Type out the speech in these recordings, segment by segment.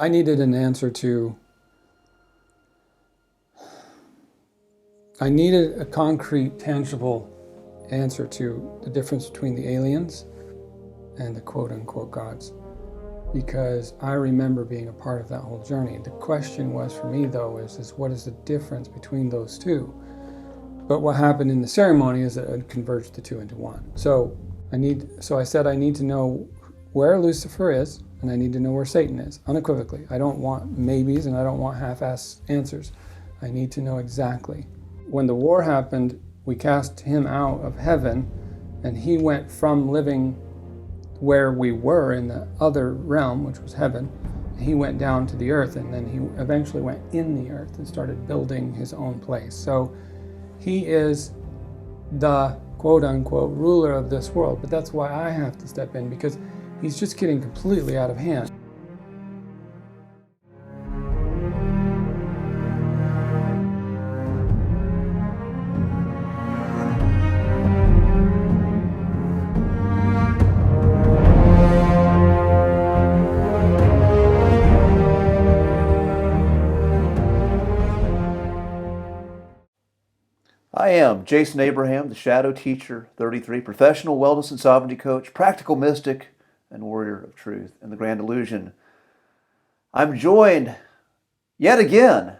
I needed an answer to, I needed a concrete, tangible answer to the difference between the aliens and the quote-unquote gods, because I remember being a part of that whole journey. The question was for me, though, is what is the difference between those two? But what happened in the ceremony is that it converged the two into one. So I said I need to know where Lucifer is, and I need to know where Satan is, unequivocally. I don't want maybes, and I don't want half-ass answers. I need to know exactly. When the war happened, we cast him out of heaven, and he went from living where we were in the other realm, which was heaven, he went down to the earth, and then he eventually went in the earth and started building his own place. So he is the quote-unquote ruler of this world, but that's why I have to step in, because he's just getting completely out of hand. I am Jason Abraham, the Shadow Teacher 33, professional wellness and sovereignty coach, practical mystic, and warrior of truth and the grand illusion. I'm joined yet again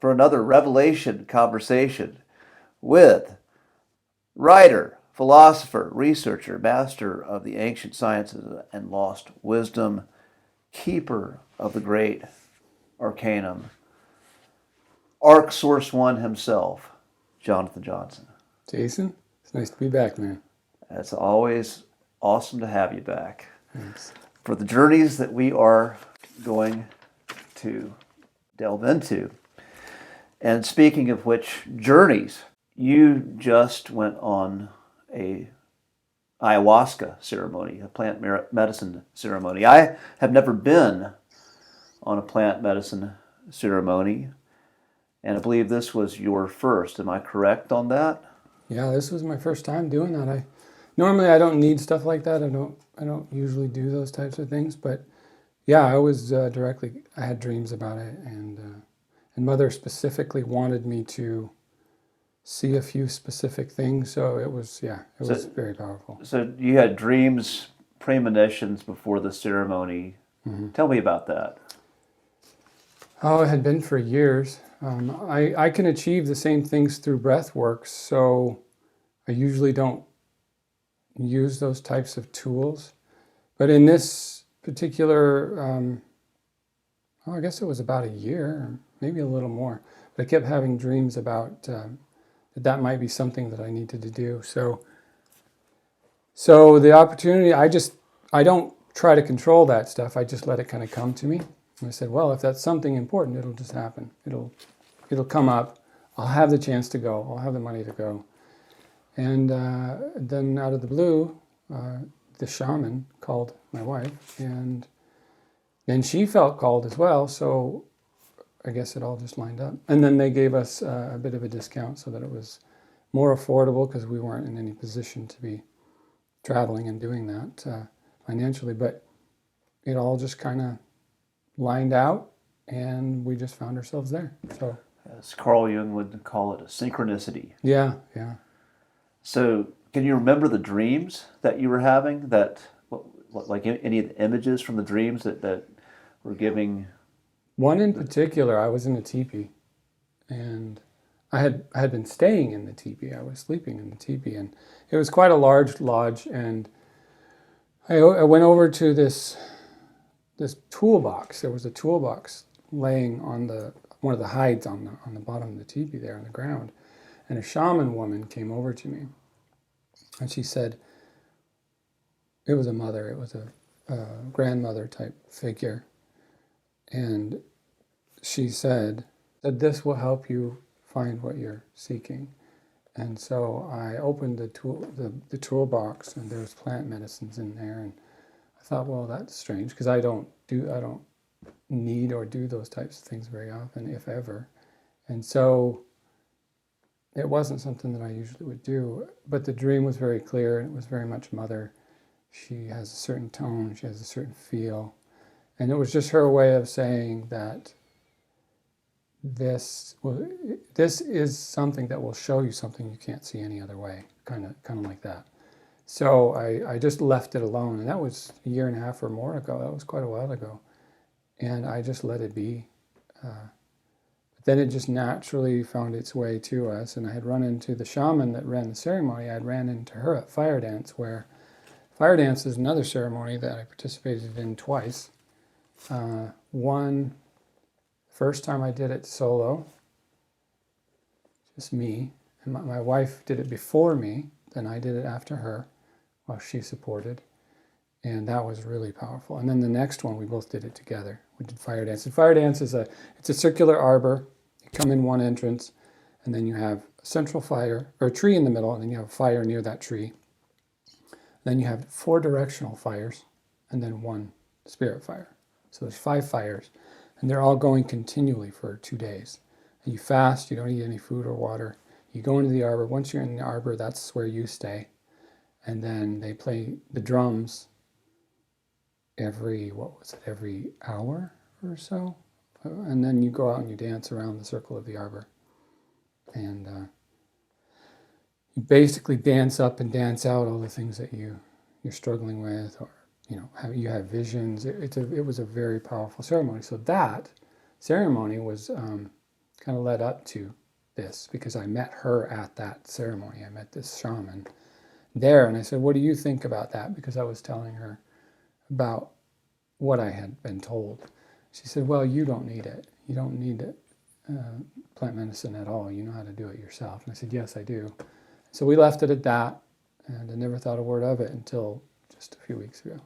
for another revelation conversation with writer, philosopher, researcher, master of the ancient sciences and lost wisdom, keeper of the great arcanum, Arc Source One himself, Jonathan Johnson. Jason, it's nice to be back, man. It's always awesome to have you back. Thanks. For the journeys that we are going to delve into. And speaking of which journeys, you just went on a ayahuasca ceremony, a plant medicine ceremony. I have never been on a plant medicine ceremony, and I believe this was your first. Am I correct on that? Yeah, this was my first time doing that. Normally I don't need stuff like that. I don't usually do those types of things, but yeah, I was I had dreams about it, and Mother specifically wanted me to see a few specific things, so it was very powerful. So you had dreams, premonitions before the ceremony. Mm-hmm. Tell me about that. Oh, it had been for years. I can achieve the same things through breath work, so I usually don't use those types of tools. But in this particular, I guess it was about a year, or maybe a little more. But I kept having dreams about that might be something that I needed to do. So the opportunity, I don't try to control that stuff. I just let it kind of come to me. And I said, well, if that's something important, it'll just happen. It'll come up. I'll have the chance to go. I'll have the money to go. And then out of the blue, the shaman called my wife, and then she felt called as well. So I guess it all just lined up. And then they gave us a bit of a discount so that it was more affordable, because we weren't in any position to be traveling and doing that financially. But it all just kind of lined out, and we just found ourselves there. So, as Carl Jung would call it, a synchronicity. Yeah. So, can you remember the dreams that you were having? Like any of the images from the dreams that were giving? One in particular, I was in a teepee, and I had been staying in the teepee. I was sleeping in the teepee, and it was quite a large lodge. And I went over to this toolbox. There was a toolbox laying on one of the hides on the bottom of the teepee there on the ground. And a shaman woman came over to me, and she said, it was a mother, it was a grandmother type figure. And she said that this will help you find what you're seeking. And so I opened the toolbox, and there was plant medicines in there, and I thought, well, that's strange, because I don't need or do those types of things very often, if ever. And so it wasn't something that I usually would do, but the dream was very clear, and it was very much Mother. She has a certain tone, she has a certain feel, And it was just her way of saying that this is something that will show you something you can't see any other way, kind of like that. So I just left it alone, and that was a year and a half or more ago. That was quite a while ago, and I just let it be. But then it just naturally found its way to us, and I had run into the shaman that ran the ceremony. I had ran into her at fire dance, where fire dance is another ceremony that I participated in twice. One, first time I did it solo, just me, and my wife did it before me, then I did it after her, while she supported, and that was really powerful. And then the next one, we both did it together. We did fire dance. And fire dance is it's a circular arbor. You come in one entrance, and then you have a central fire, or a tree in the middle, and then you have a fire near that tree. Then you have 4 directional fires, and then 1 spirit fire. So there's 5 fires, and they're all going continually for 2 days. And you fast, you don't eat any food or water. You go into the arbor. Once you're in the arbor, that's where you stay. And then they play the drums every hour or so. And then you go out and you dance around the circle of the arbor. And you basically dance up and dance out all the things that you're struggling with, or you have visions. It was a very powerful ceremony. So that ceremony was kind of led up to this, because I met her at that ceremony. I met this shaman there, and I said, what do you think about that? Because I was telling her about what I had been told. She said, well, you don't need it. You don't need plant medicine at all. You know how to do it yourself. And I said, yes, I do. So we left it at that, and I never thought a word of it until just a few weeks ago.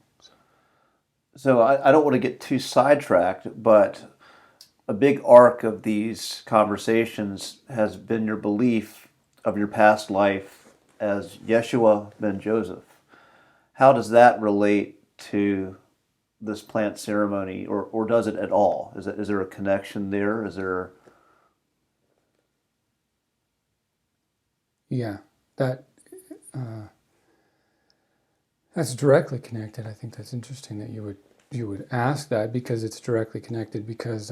So I don't want to get too sidetracked, but a big arc of these conversations has been your belief of your past life as Yeshua ben Joseph. How does that relate to this plant ceremony, or does it at all? Is there a connection there? Is there? Yeah, that's directly connected. I think that's interesting that you would ask that, because it's directly connected. Because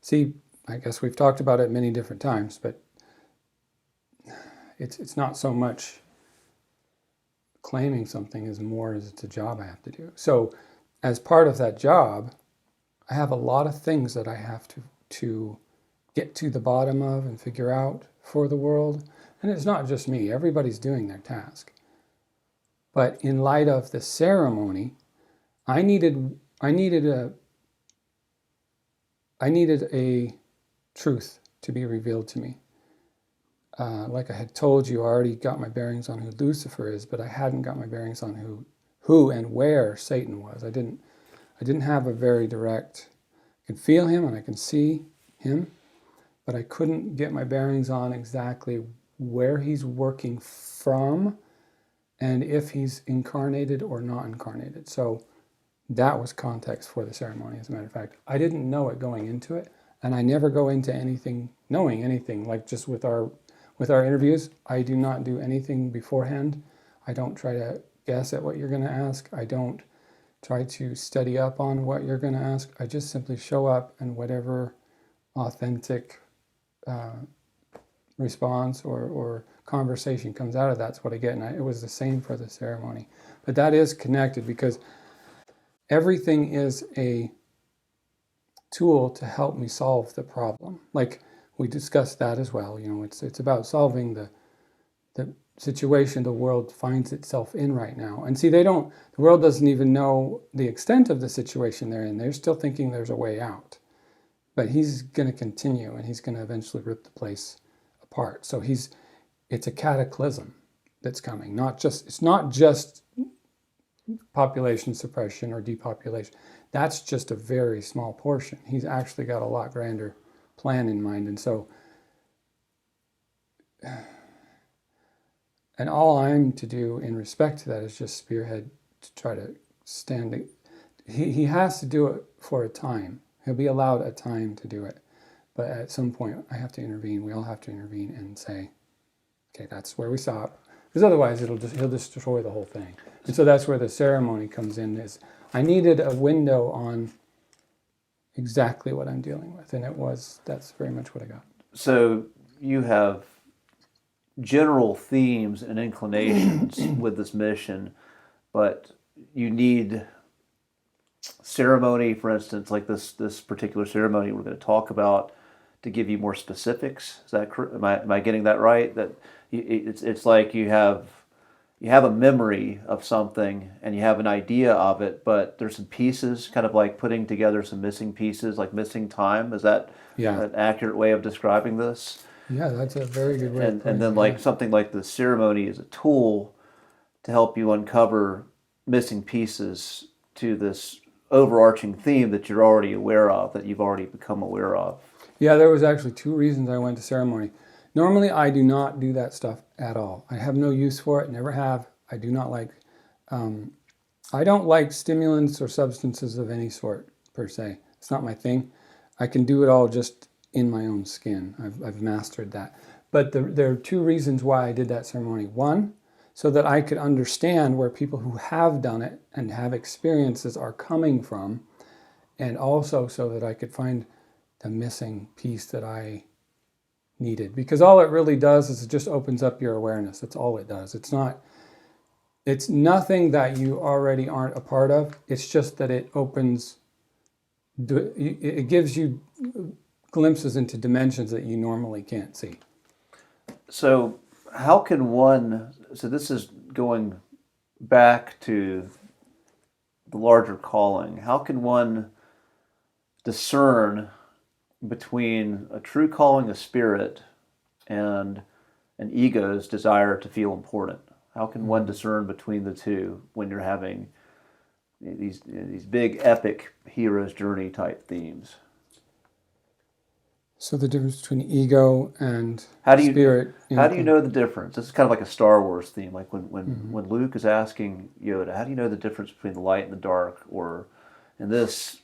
see, I guess we've talked about it many different times, but it's not so much claiming something as more as it's a job I have to do. So as part of that job, I have a lot of things that I have to get to the bottom of and figure out for the world. And it's not just me, everybody's doing their task. But in light of the ceremony, I needed a truth to be revealed to me. Like I had told you, I already got my bearings on who Lucifer is, but I hadn't got my bearings on who and where Satan was. I didn't have a very direct. I can feel him and I can see him, but I couldn't get my bearings on exactly where he's working from and if he's incarnated or not incarnated. So that was context for the ceremony, as a matter of fact. I didn't know it going into it, and I never go into anything knowing anything. Like just with our interviews, I do not do anything beforehand. I don't try to guess at what you're going to ask. I don't try to study up on what you're going to ask. I just simply show up, and whatever authentic response or conversation comes out of that's what I get. And it was the same for the ceremony. But that is connected, because everything is a tool to help me solve the problem. Like we discussed that as well. It's about solving the situation the world finds itself in right now. And see, the world doesn't even know the extent of the situation they're in. They're still thinking there's a way out. But he's going to continue, and he's going to eventually rip the place apart. So it's a cataclysm that's coming. It's not just population suppression or depopulation. That's just a very small portion. He's actually got a lot grander plan in mind. And so, and all I'm to do in respect to that is just spearhead to try to stand it. He has to do it for a time. He'll be allowed a time to do it. But at some point, I have to intervene. We all have to intervene and say, okay, that's where we stop. Because otherwise, he'll destroy the whole thing. And so that's where the ceremony comes in. Is I needed a window on exactly what I'm dealing with. And that's very much what I got. So you have general themes and inclinations with this mission, but you need ceremony, for instance, like this particular ceremony we're going to talk about, to give you more specifics. Is that correct? Am I getting that right? That it's like you have a memory of something and you have an idea of it, but there's some pieces, kind of like putting together some missing pieces, like missing time. Is that Yeah. an accurate way of describing this? Yeah, that's a very good way of And putting then it, like yeah. something like the ceremony is a tool to help you uncover missing pieces to this overarching theme that you're already aware of, that you've already become aware of. Yeah, there was actually 2 reasons I went to ceremony. Normally, I do not do that stuff at all. I have no use for it, never have. I do not like, I don't like stimulants or substances of any sort, per se. It's not my thing. I can do it all just in my own skin. I've mastered that. But there are 2 reasons why I did that ceremony. One, so that I could understand where people who have done it and have experiences are coming from, and also so that I could find the missing piece that I needed. Because all it really does is it just opens up your awareness. That's all it does. It's nothing that you already aren't a part of. It's just that it gives you glimpses into dimensions that you normally can't see. So how can one, so this is going back to the larger calling, how can one discern between a true calling of spirit and an ego's desire to feel important? How can one discern between the two when you're having these big epic hero's journey type themes? So the difference between ego and spirit. How do you know the difference? This is kind of like a Star Wars theme. Like when Luke is asking Yoda, how do you know the difference between the light and the dark? Or in this,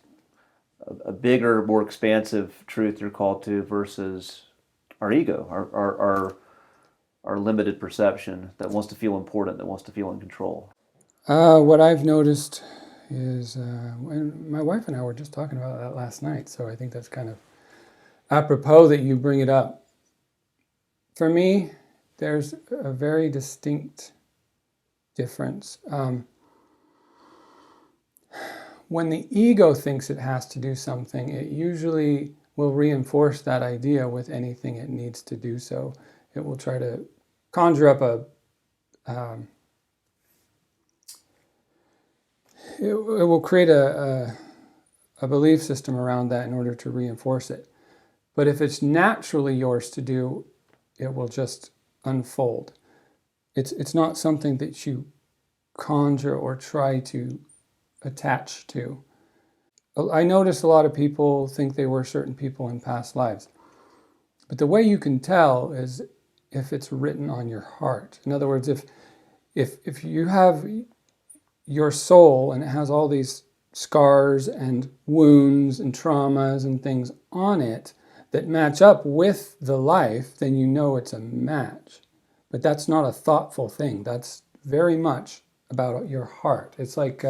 a bigger, more expansive truth you're called to versus our ego, our limited perception that wants to feel important, that wants to feel in control. What I've noticed is, and my wife and I were just talking about that last night, so I think that's kind of apropos that you bring it up. For me, there's a very distinct difference. When the ego thinks it has to do something, it usually will reinforce that idea with anything it needs to do so. It will try to conjure up it will create a belief system around that in order to reinforce it. But if it's naturally yours to do, it will just unfold. It's not something that you conjure or try to attach to. I notice a lot of people think they were certain people in past lives. But the way you can tell is if it's written on your heart. In other words, if you have your soul and it has all these scars and wounds and traumas and things on it that match up with the life, then you know it's a match. But that's not a thoughtful thing. That's very much about your heart. It's like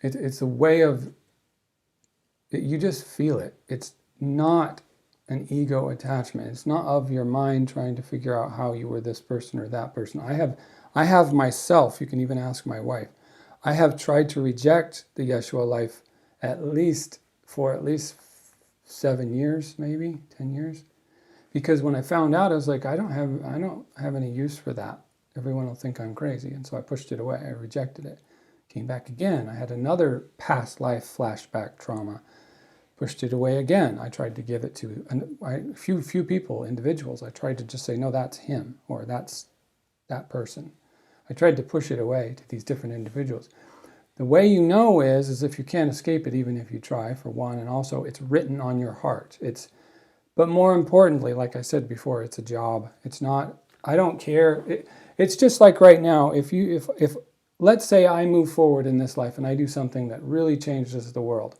it's a way of, you just feel it. It's not an ego attachment. It's not of your mind trying to figure out how you were this person or that person. I have myself, you can even ask my wife, I have tried to reject the Yeshua life for at least 7 years, maybe 10 years. Because when I found out, I was like, I don't have any use for that. Everyone will think I'm crazy. And so I pushed it away. I rejected it. Came back again. I had another past life flashback trauma. Pushed it away again. I tried to give it to a few people, individuals. I tried to just say, no, that's him, or that's that person. I tried to push it away to these different individuals. The way you know is if you can't escape it, even if you try, for one, and also it's written on your heart. But more importantly, like I said before, it's a job. It's not, I don't care. It's just like right now, if let's say I move forward in this life and I do something that really changes the world.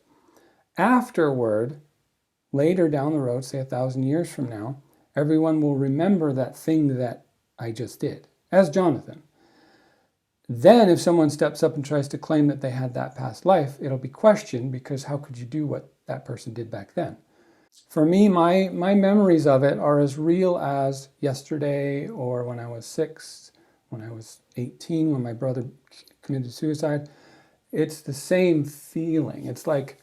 Afterward, later down the road, say 1,000 years from now, everyone will remember that thing that I just did, as Jonathan. Then if someone steps up and tries to claim that they had that past life, it'll be questioned, because how could you do what that person did back then? For me, my memories of it are as real as yesterday, or when I was 6, when I was 18, when my brother committed suicide. It's the same feeling. It's like,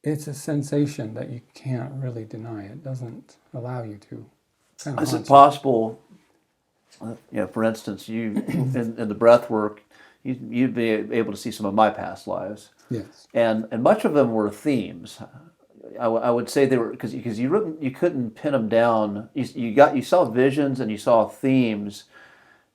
it's a sensation that you can't really deny. It doesn't allow you to. Kind of Is it haunts you. possible, for instance, you in the breath work, you'd be able to see some of my past lives, Yes. and much of them were themes. I would say they were because you couldn't pin them down. You saw visions and you saw themes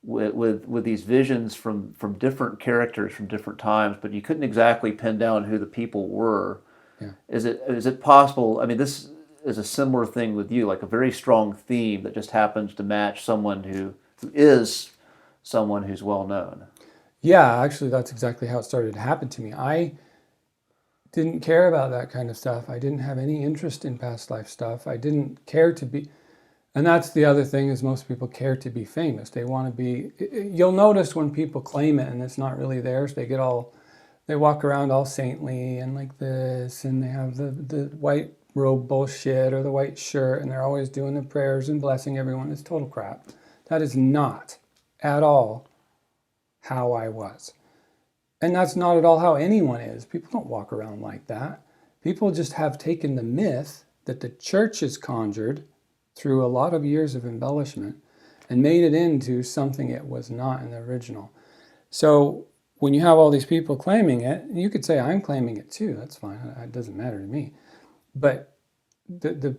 with these visions from different characters from different times, but you couldn't exactly pin down who the people were. Yeah. Is it possible? I mean, this is a similar thing with you, like a very strong theme that just happens to match someone who is someone who's well known. Yeah, actually, that's exactly how it started to happen to me. I didn't care about that kind of stuff. I didn't have any interest in past life stuff. I didn't care to be, and that's the other thing, is most people care to be famous. They want to be, you'll notice when people claim it and it's not really theirs, they walk around all saintly and like this, and they have the white robe bullshit or the white shirt, and they're always doing the prayers and blessing everyone. It's total crap. That is not at all how I was. And that's not at all how anyone is. People don't walk around like that. People just have taken the myth that the church has conjured through a lot of years of embellishment and made it into something it was not in the original. So when you have all these people claiming it, you could say I'm claiming it too. That's fine. It doesn't matter to me. But the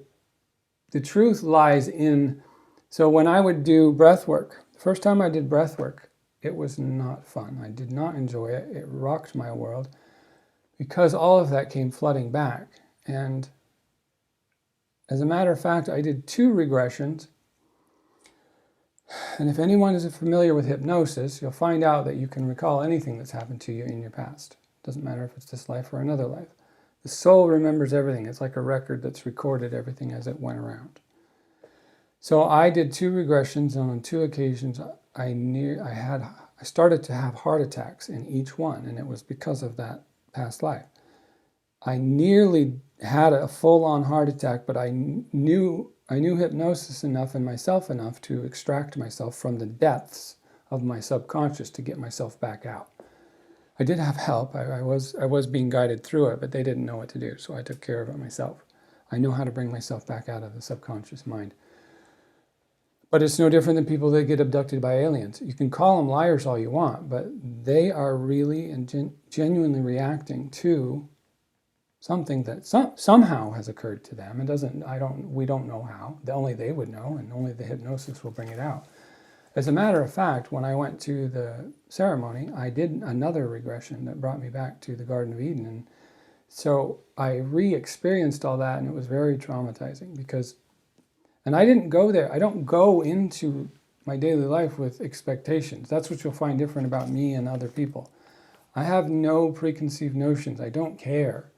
truth lies in, so when I would do breath work, the first time I did breath work, it was not fun. I did not enjoy it. It rocked my world, because all of that came flooding back. And as a matter of fact, I did 2 regressions. And if anyone is familiar with hypnosis, you'll find out that you can recall anything that's happened to you in your past. It doesn't matter if it's this life or another life. The soul remembers everything. It's like a record that's recorded everything as it went around. So I did 2 regressions, and on 2 occasions, I started to have heart attacks in each one, and it was because of that past life. I nearly had a full-on heart attack, but I knew hypnosis enough and myself enough to extract myself from the depths of my subconscious to get myself back out. I did have help. I was being guided through it, but they didn't know what to do, so I took care of it myself. I know how to bring myself back out of the subconscious mind. But it's no different than people that get abducted by aliens. You can call them liars all you want, but they are really and genuinely reacting to something that somehow has occurred to them. We don't know how. Only they would know, and only the hypnosis will bring it out. As a matter of fact, when I went to the ceremony, I did another regression that brought me back to the Garden of Eden. And so I re-experienced all that, and it was very traumatizing and I didn't go there. I don't go into my daily life with expectations. That's what you'll find different about me and other people. I have no preconceived notions. I don't care.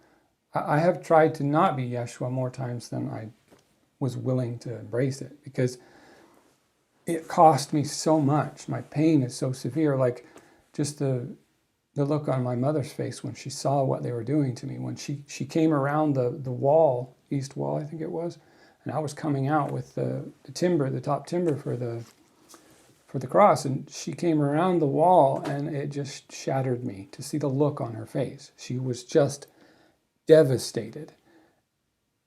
I have tried to not be Yeshua more times than I was willing to embrace it, because it cost me so much. My pain is so severe. Like just the look on my mother's face when she saw what they were doing to me, when she came around the wall, east wall I think it was, and I was coming out with the timber, the top timber for the cross, and she came around the wall, and it just shattered me to see the look on her face. She was just devastated.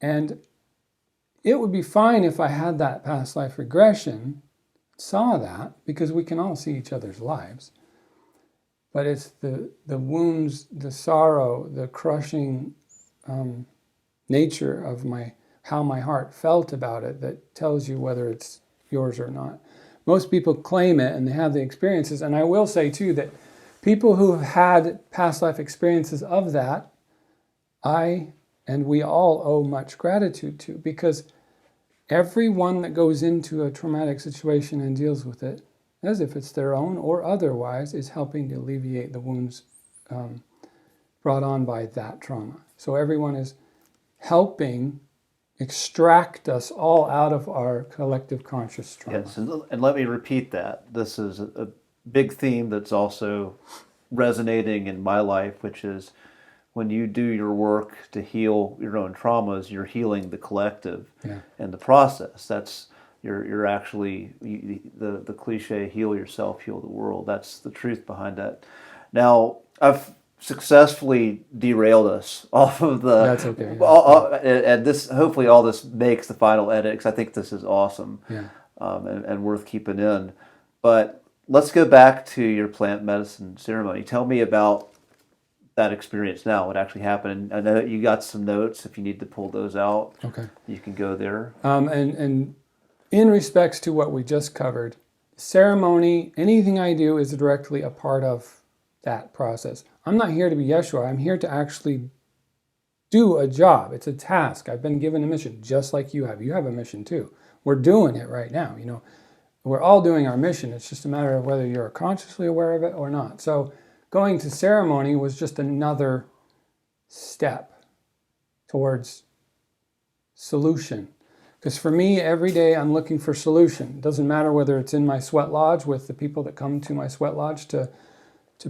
And it would be fine if I had that past life regression, saw that, because we can all see each other's lives. But it's the wounds, the sorrow, the crushing nature of how my heart felt about it that tells you whether it's yours or not. Most people claim it and they have the experiences. And I will say too that people who have had past life experiences of that, we all owe much gratitude to, because everyone that goes into a traumatic situation and deals with it, as if it's their own or otherwise, is helping to alleviate the wounds brought on by that trauma. So everyone is helping extract us all out of our collective conscious trauma. Yes, and let me repeat that. This is big theme that's also resonating in my life, which is when you do your work to heal your own traumas, you're healing the collective in the process. That's you're actually the cliche, heal yourself, heal the world. That's the truth behind that. Now, I've successfully derailed us off of the. That's okay. And this, hopefully, all this makes the final edit, because I think this is awesome, and worth keeping in. But let's go back to your plant medicine ceremony. Tell me about that experience now, what actually happened. I know that you got some notes. If you need to pull those out, you can go there. And in respects to what we just covered, ceremony, anything I do is directly a part of that process. I'm not here to be Yeshua. I'm here to actually do a job. It's a task. I've been given a mission, just like you have. You have a mission too. We're doing it right now. We're all doing our mission. It's just a matter of whether you're consciously aware of it or not. So going to ceremony was just another step towards solution. Because for me, every day I'm looking for solution. It doesn't matter whether it's in my sweat lodge with the people that come to my sweat lodge to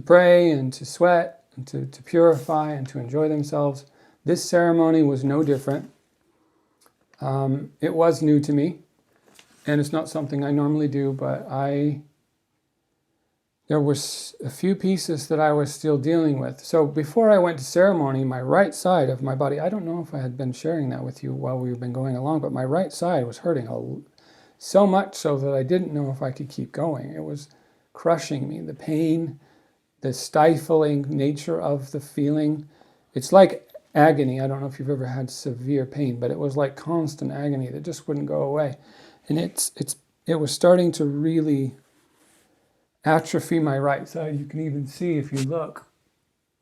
pray and to sweat and to purify and to enjoy themselves. This ceremony was no different. It was new to me, and it's not something I normally do, but there was a few pieces that I was still dealing with. So before I went to ceremony, my right side of my body, I don't know if I had been sharing that with you while we've been going along, but my right side was hurting so much so that I didn't know if I could keep going. It was crushing me. The pain, the stifling nature of the feeling. It's like agony. I don't know if you've ever had severe pain, but it was like constant agony that just wouldn't go away. And it was starting to really atrophy my right side. You can even see, if you look,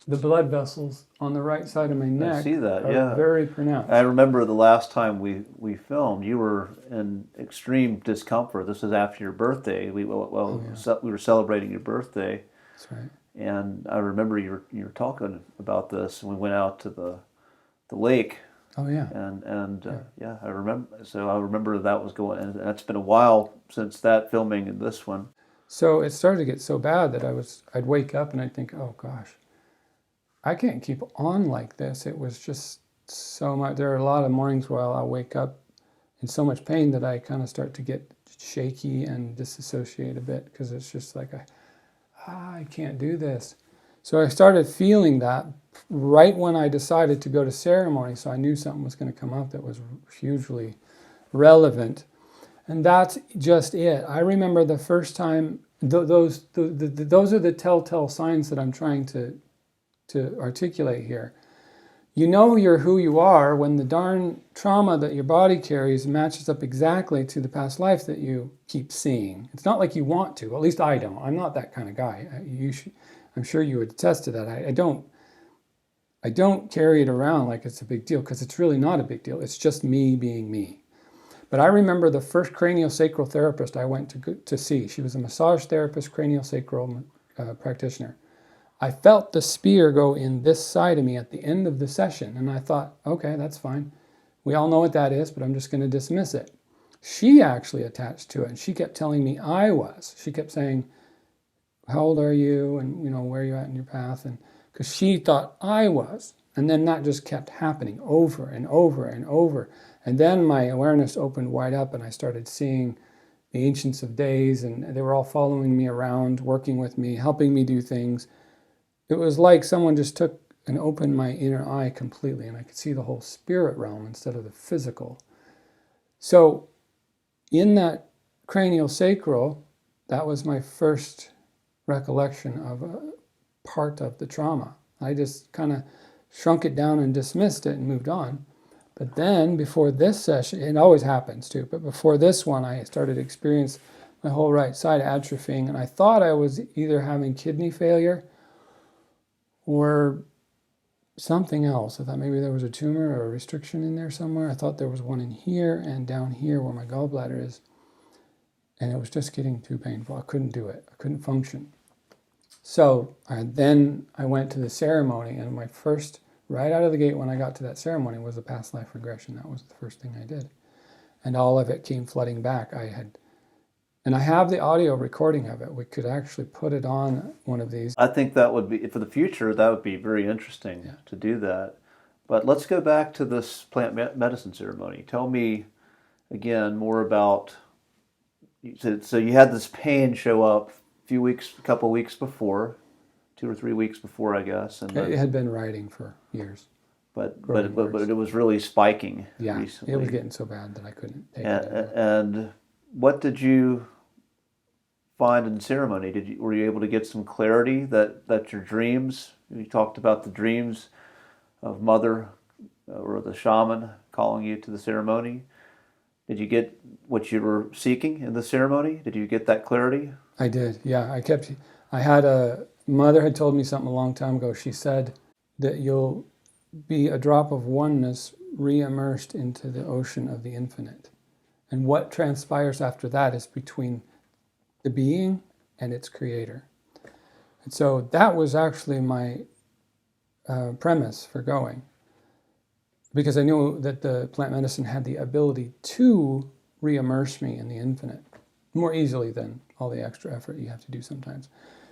the blood vessels on the right side of my neck. I see that, are very pronounced. I remember the last time we filmed, you were in extreme discomfort. This was after your birthday. We were celebrating your birthday. That's right. And I remember you were talking about this, and we went out to the lake. Oh yeah. And I remember. So I remember that was going, and that's been a while since that filming and this one. So it started to get so bad that I'd wake up and I'd think, oh gosh, I can't keep on like this. It was just so much. There are a lot of mornings where I'll wake up in so much pain that I kind of start to get shaky and disassociate a bit, because it's just like, I can't do this. So I started feeling that right when I decided to go to ceremony. So I knew something was going to come up that was hugely relevant. And that's just it. I remember the first time, those are the telltale signs that I'm trying to articulate here. You know you're who you are when the darn trauma that your body carries matches up exactly to the past life that you keep seeing. It's not like you want to. At least I don't. I'm not that kind of guy. I'm sure you would attest to that. I don't carry it around like it's a big deal, because it's really not a big deal. It's just me being me. But I remember the first craniosacral therapist I went to see. She was a massage therapist, craniosacral practitioner. I felt the spear go in this side of me at the end of the session, and I thought, okay, that's fine. We all know what that is, but I'm just going to dismiss it. She actually attached to it, and she kept telling me I was. She kept saying, how old are you, and where are you at in your path, and because she thought I was. And then that just kept happening over and over and over. And then my awareness opened wide up, and I started seeing the Ancients of Days, and they were all following me around, working with me, helping me do things. It was like someone just took and opened my inner eye completely, and I could see the whole spirit realm instead of the physical. So in that craniosacral, that was my first recollection of a part of the trauma. I just kind of shrunk it down and dismissed it and moved on. But then before this session, it always happens too, but before this one, I started to experience my whole right side atrophying, and I thought I was either having kidney failure or something else. I thought maybe there was a tumor or a restriction in there somewhere. I thought there was one in here and down here where my gallbladder is. And it was just getting too painful. I couldn't do it. I couldn't function. So then I went to the ceremony, and my first, right out of the gate when I got to that ceremony, was a past life regression. That was the first thing I did. And all of it came flooding back. I And I have the audio recording of it. We could actually put it on one of these. I think that would be, for the future, that would be very interesting to do that. But let's go back to this plant medicine ceremony. Tell me again more about, so you had this pain show up a couple weeks before, 2 or 3 weeks before, I guess. And It had been writing for years. But it was really spiking recently. It was getting so bad that I couldn't take it anymore. And what did you find in the ceremony? Were you able to get some clarity that your dreams? You talked about the dreams of Mother or the shaman calling you to the ceremony. Did you get what you were seeking in the ceremony? Did you get that clarity? I did. Yeah, Mother had told me something a long time ago. She said that you'll be a drop of oneness re-immersed into the ocean of the infinite. And what transpires after that is between the being and its creator. And so that was actually my premise for going, because I knew that the plant medicine had the ability to re-immerse me in the infinite more easily than all the extra effort you have to do sometimes.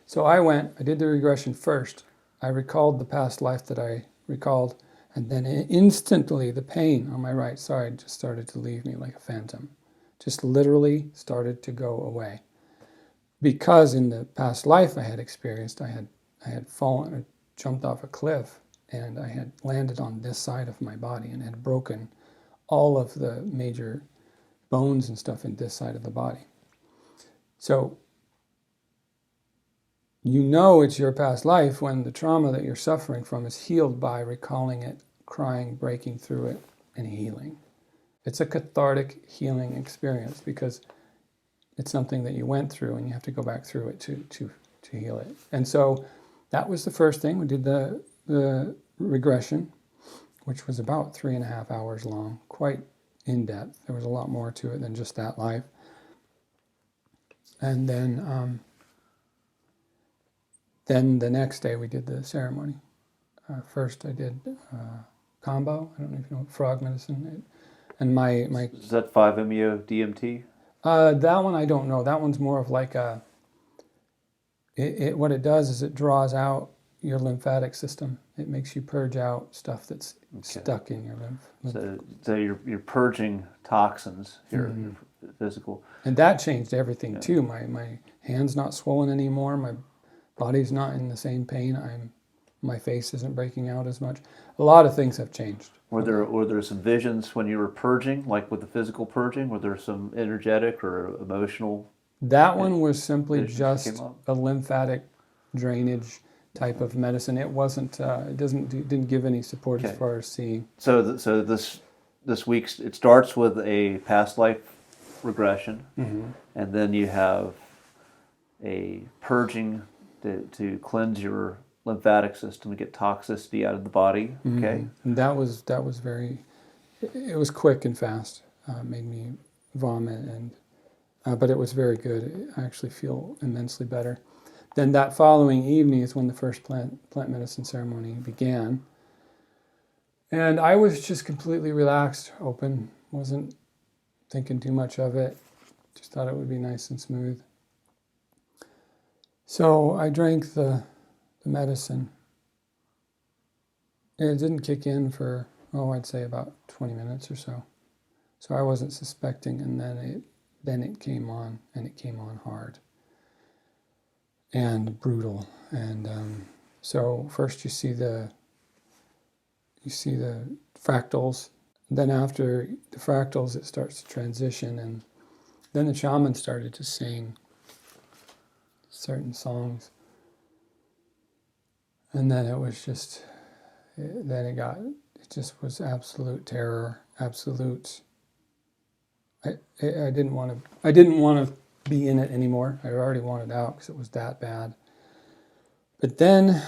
So I did the regression first. I recalled the past life that I recalled, and then instantly the pain on my right side just started to leave me like a phantom. Just literally started to go away. Because in the past life I had experienced, I had fallen or jumped off a cliff, and I had landed on this side of my body and had broken all of the major bones and stuff in this side of the body. So you know it's your past life when the trauma that you're suffering from is healed by recalling it, crying, breaking through it, and healing. It's a cathartic healing experience because it's something that you went through and you have to go back through it to heal it. And so that was the first thing. We did the regression, which was about 3.5 hours long, quite in depth. There was a lot more to it than just that life. And then the next day we did the ceremony. First I did combo. I don't know if you know frog medicine. And my Is that 5-MeO DMT? That one I don't know. That one's more of like what it does is it draws out your lymphatic system. It makes you purge out stuff that's stuck in your lymph. So you're purging toxins here in your physical. And that changed everything too. My hand's not swollen anymore. My body's not in the same pain. My face isn't breaking out as much. A lot of things have changed. Were there some visions when you were purging, like with the physical purging? Were there some energetic or emotional? That one was simply just a lymphatic drainage type of medicine. It wasn't. It didn't give any support as far as seeing. So this week it starts with a past life regression, and then you have a purging to cleanse your lymphatic system to get toxicity out of the body. Okay, and that was very. It was quick and fast. Made me vomit, but it was very good. I actually feel immensely better. Then that following evening is when the first plant medicine ceremony began. And I was just completely relaxed, open, wasn't thinking too much of it. Just thought it would be nice and smooth. So I drank the medicine. It didn't kick in for, I'd say about 20 minutes or so. So I wasn't suspecting, and then it came on, and it came on hard and brutal. And so first you see the fractals. Then after the fractals, it starts to transition, and then the shaman started to sing certain songs. And then it was just, it just was absolute terror, absolute. I didn't want to be in it anymore. I already wanted out because it was that bad. But then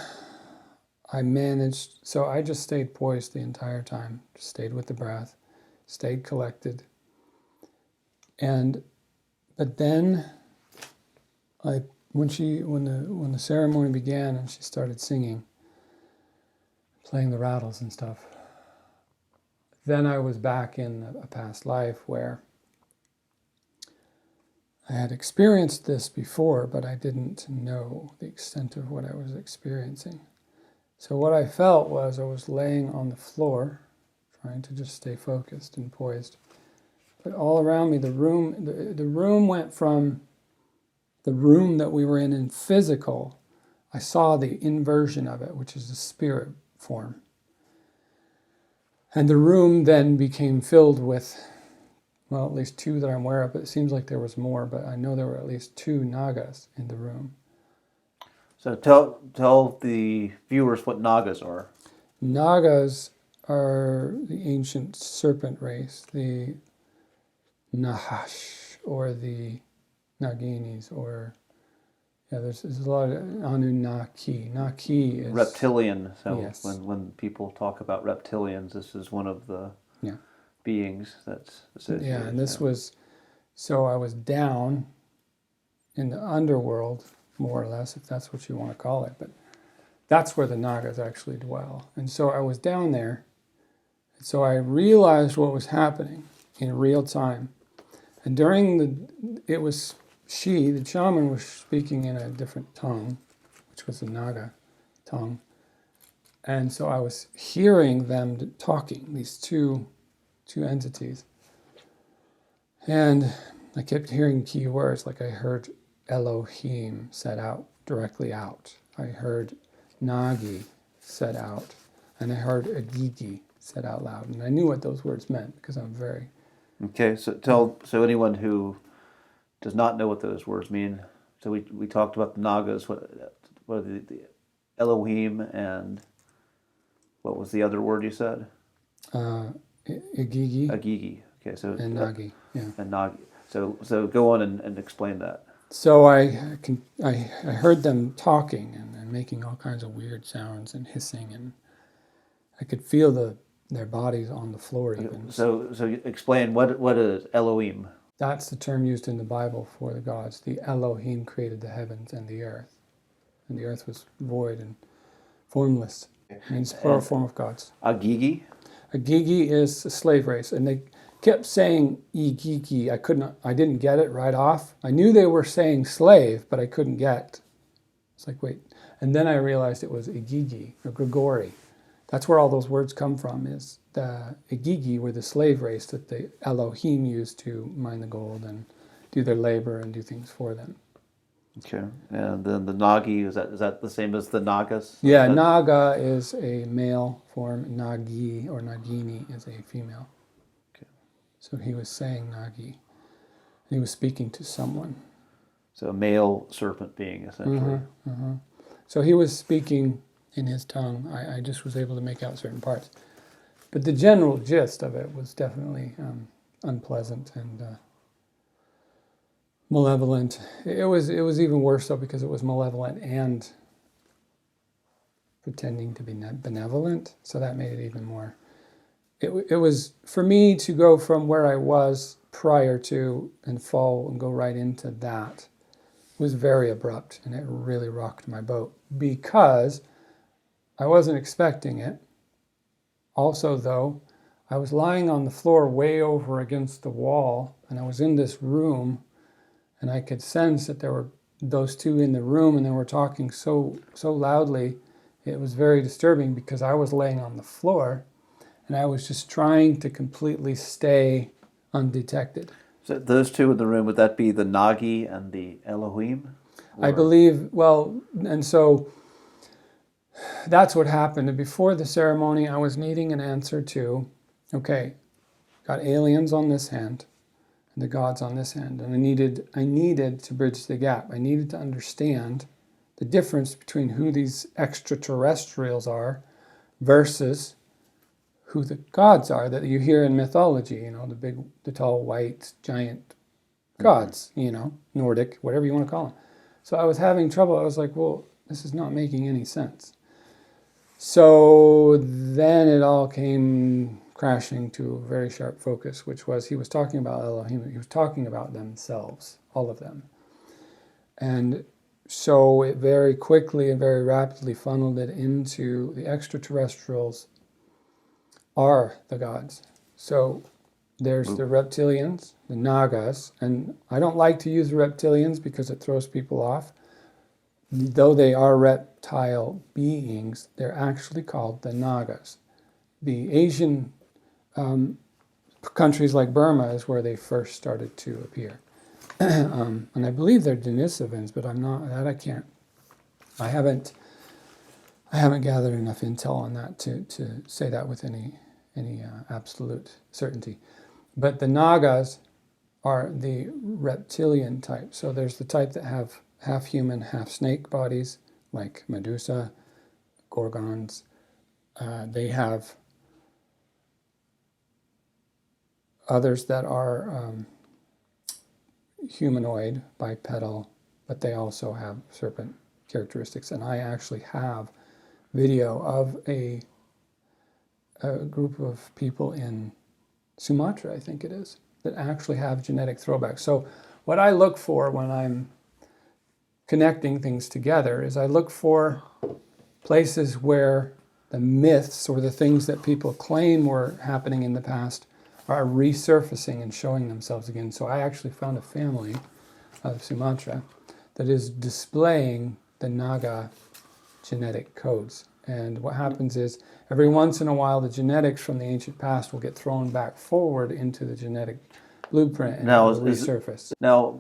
I managed, so I just stayed poised the entire time, just stayed with the breath, stayed collected. But then when the ceremony began and she started singing, playing the rattles and stuff, then I was back in a past life where I had experienced this before, but I didn't know the extent of what I was experiencing. So what I felt was I was laying on the floor, trying to just stay focused and poised. But all around me, the room went from the room that we were in physical. I saw the inversion of it, which is the spirit form. And the room then became filled with, well, at least two that I'm aware of, but it seems like there was more, but I know there were at least two Nagas in the room. So tell the viewers what Nagas are. Nagas are the ancient serpent race, the Nahash, or the Naginis, or, there's a lot of Anunnaki. Naki is... Reptilian. So yes. when people talk about reptilians, this is one of the beings that's associated. Yeah, and this was... So I was down in the underworld, more or less, if that's what you want to call it, but that's where the Nagas actually dwell. And so I was down there, and so I realized what was happening in real time. And the shaman was speaking in a different tongue, which was the Naga tongue. And so I was hearing them talking, these two entities. And I kept hearing key words, like I heard Elohim said out, directly out. I heard Nagi said out, and I heard Agigi said out loud. And I knew what those words meant because I'm very... Okay, so anyone who does not know what those words mean. So we talked about the Nagas. What are the Elohim, and what was the other word you said? Agigi. Agigi. Okay, so and Nagi. Yeah. And Nagi. So go on and explain that. So I heard them talking and making all kinds of weird sounds and hissing, and I could feel their bodies on the floor even. So explain what is Elohim. That's the term used in the Bible for the gods. The Elohim created the heavens and the earth. And the earth was void and formless. It means the plural form of gods. Agigi? Agigi is a slave race. And they kept saying Igigi. I didn't get it right off. I knew they were saying slave, but I couldn't get. It's like, wait. And then I realized it was Igigi, or Grigori. That's where all those words come from, is the Igigi were the slave race that the Elohim used to mine the gold and do their labor and do things for them. Okay. And then the Nagi, is that the same as the Nagas? Yeah, Naga is a male form, Nagi or Nagini is a female. Okay. So he was saying Nagi. And he was speaking to someone. So a male serpent being, essentially. So he was speaking in his tongue. I just was able to make out certain parts. But the general gist of it was definitely unpleasant and malevolent. It was even worse though, because it was malevolent and pretending to be benevolent. So that made it even more. It was, for me to go from where I was prior to and fall and go right into that was very abrupt, and it really rocked my boat because I wasn't expecting it. Also, though, I was lying on the floor way over against the wall, and I was in this room, and I could sense that there were those two in the room, and they were talking so loudly. It was very disturbing because I was laying on the floor, and I was just trying to completely stay undetected. So those two in the room, would that be the Nagi and the Elohim? I believe, well, and so that's what happened. And before the ceremony, I was needing an answer to, okay, got aliens on this hand and the gods on this hand. And I needed to bridge the gap. I needed to understand the difference between who these extraterrestrials are versus who the gods are that you hear in mythology, the tall, white, giant gods, Nordic, whatever you want to call them. So I was having trouble. I was like, well, this is not making any sense. So then it all came crashing to a very sharp focus, which was he was talking about Elohim. He was talking about themselves, all of them. And so it very quickly and very rapidly funneled it into the extraterrestrials are the gods. So There's the reptilians, the Nagas, and I don't like to use reptilians because it throws people off. Though they are reptile beings, they're actually called the Nagas. The Asian countries like Burma is where they first started to appear. And I believe they're Denisovans, but I haven't gathered enough intel on that to say that with any absolute certainty. But the Nagas are the reptilian type. So there's the type that have half human, half snake bodies, like Medusa, Gorgons. They have others that are humanoid, bipedal, but they also have serpent characteristics. And I actually have video of a group of people in Sumatra, I think it is, that actually have genetic throwbacks. So what I look for when I'm connecting things together is I look for places where the myths or the things that people claim were happening in the past are resurfacing and showing themselves again. So I actually found a family of Sumatra that is displaying the Naga genetic codes. And what happens is every once in a while the genetics from the ancient past will get thrown back forward into the genetic blueprint and Now, it will resurface. Now,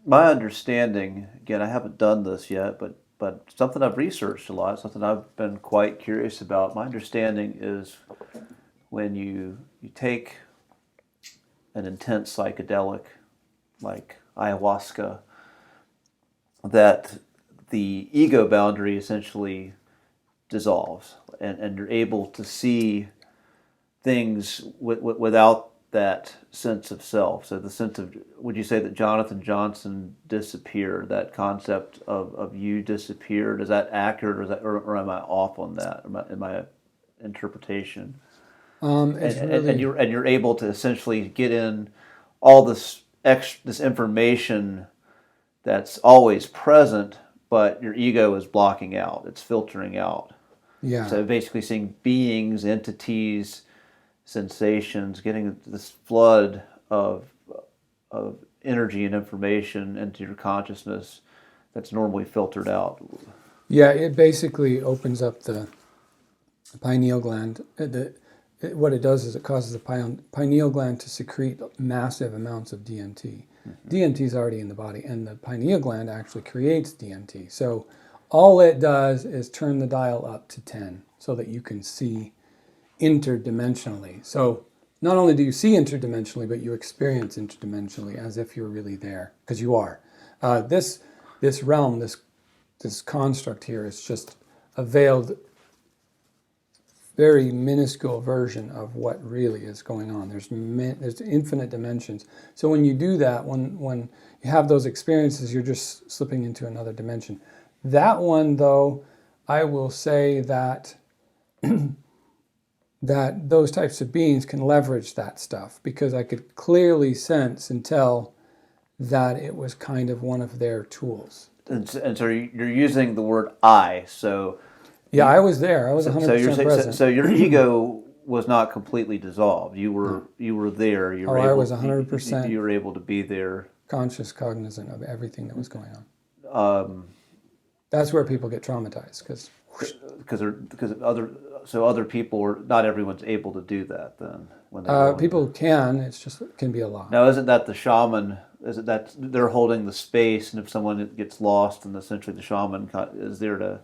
my understanding, again, I haven't done this yet, but something I've researched a lot, something I've been quite curious about. My understanding is when you take an intense psychedelic like ayahuasca, that the ego boundary essentially dissolves, and you're able to see things without that sense of self. So the sense of, would you say that Jonathan Johnson disappeared? That concept of you disappeared? Is that accurate, or am I off on that? In my interpretation? And you're able to essentially get in all this information that's always present, but your ego is blocking out. It's filtering out. Yeah. So basically seeing beings, entities, sensations, getting this flood of energy and information into your consciousness that's normally filtered out. Yeah, it basically opens up the pineal gland. What it does is it causes the pineal gland to secrete massive amounts of DMT. Mm-hmm. DMT is already in the body, and the pineal gland actually creates DMT. So all it does is turn the dial up to 10 so that you can see interdimensionally. So not only do you see interdimensionally, but you experience interdimensionally as if you're really there, because you are. This realm, this construct here is just a veiled, very minuscule version of what really is going on. There's infinite dimensions. So when you do that, when you have those experiences, you're just slipping into another dimension. That one, though, I will say that that those types of beings can leverage that stuff, because I could clearly sense and tell that it was kind of one of their tools. And so you're using the word I, so... Yeah, I was there. I was 100% present. So your ego was not completely dissolved. You were there. I was 100%. You were able to be there. Conscious, cognizant of everything that was going on. That's where people get traumatized, because other people are, not everyone's able to do that then. When people can. It's just it can be a lot. Now, isn't that the shaman? Is it that they're holding the space, and if someone gets lost, and essentially the shaman is there to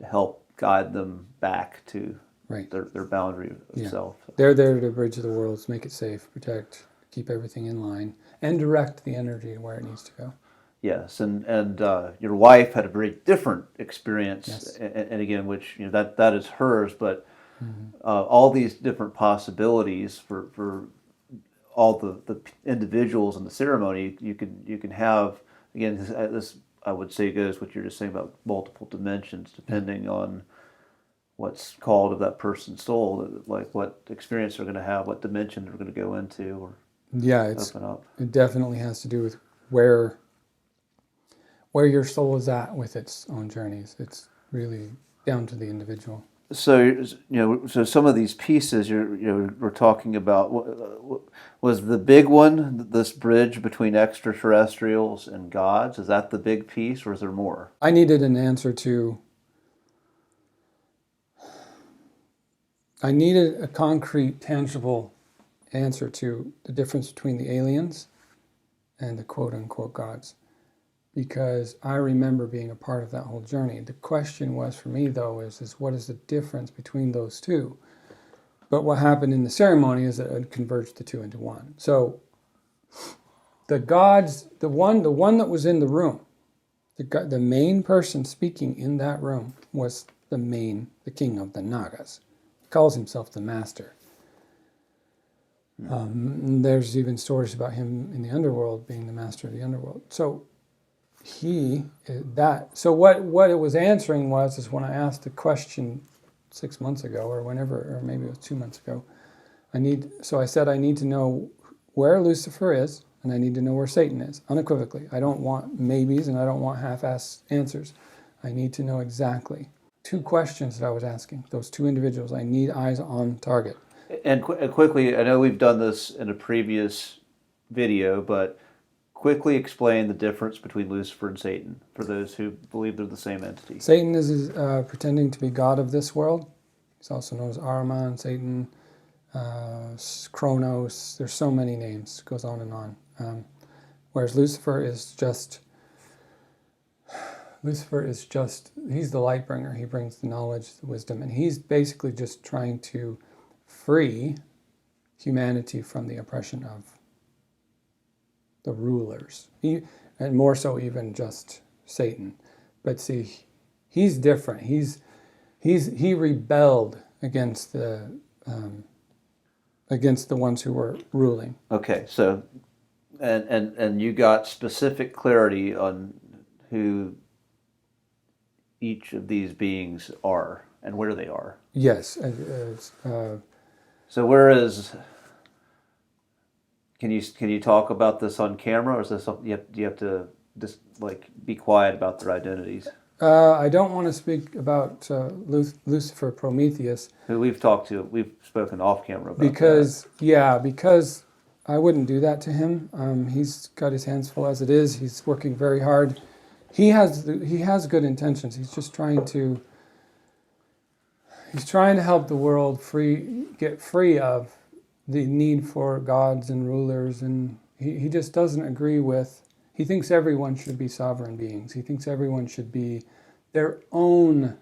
help guide them back to their boundary of self. They're there to bridge the worlds, make it safe, protect, keep everything in line, and direct the energy where it needs to go. Yes, and your wife had a very different experience, yes. and again, which that is hers, but all these different possibilities for all the individuals in the ceremony, you can have, again, this I would say goes what you're just saying about multiple dimensions, depending on what's called of that person's soul, like what experience they're going to have, what dimension they're going to go into, or open up. It definitely has to do with where your soul is at with its own journeys. It's really down to the individual. So some of these pieces we're talking about, was the big one this bridge between extraterrestrials and gods? Is that the big piece, or is there more? I needed an answer to. I needed a concrete, tangible answer to the difference between the aliens and the quote-unquote gods, because I remember being a part of that whole journey. The question was for me, though, is what is the difference between those two? But what happened in the ceremony is that it converged the two into one. So the gods, the one that was in the room, the main person speaking in that room was the king of the Nagas. He calls himself the master. There's even stories about him in the Underworld being the master of the Underworld. So what it was answering is when I asked the question 6 months ago or whenever, or maybe it was 2 months ago, I said I need to know where Lucifer is and I need to know where Satan is, unequivocally. I don't want maybes and I don't want half-assed answers. I need to know exactly. 2 questions that I was asking, those 2 individuals, I need eyes on target. And quickly, I know we've done this in a previous video, but quickly explain the difference between Lucifer and Satan for those who believe they're the same entity. Satan is pretending to be God of this world. He's also known as Ahriman, Satan, Kronos. There's so many names. It goes on and on. Whereas Lucifer is just, he's the light bringer. He brings the knowledge, the wisdom, and he's basically just trying to free humanity from the oppression of the rulers, and more so even just Satan. But see, he's different. He rebelled against the ones who were ruling. Okay, so and you got specific clarity on who each of these beings are and where they are. Yes. So where is? Can you talk about this on camera, or is this something do you have to just be quiet about their identities? I don't want to speak about Lucifer Prometheus, Who we've spoken off camera about because I wouldn't do that to him. He's got his hands full as it is. He's working very hard. He has good intentions. He's just trying to help the world get free of the need for gods and rulers, and he just doesn't agree with. He thinks everyone should be sovereign beings. He thinks everyone should be their own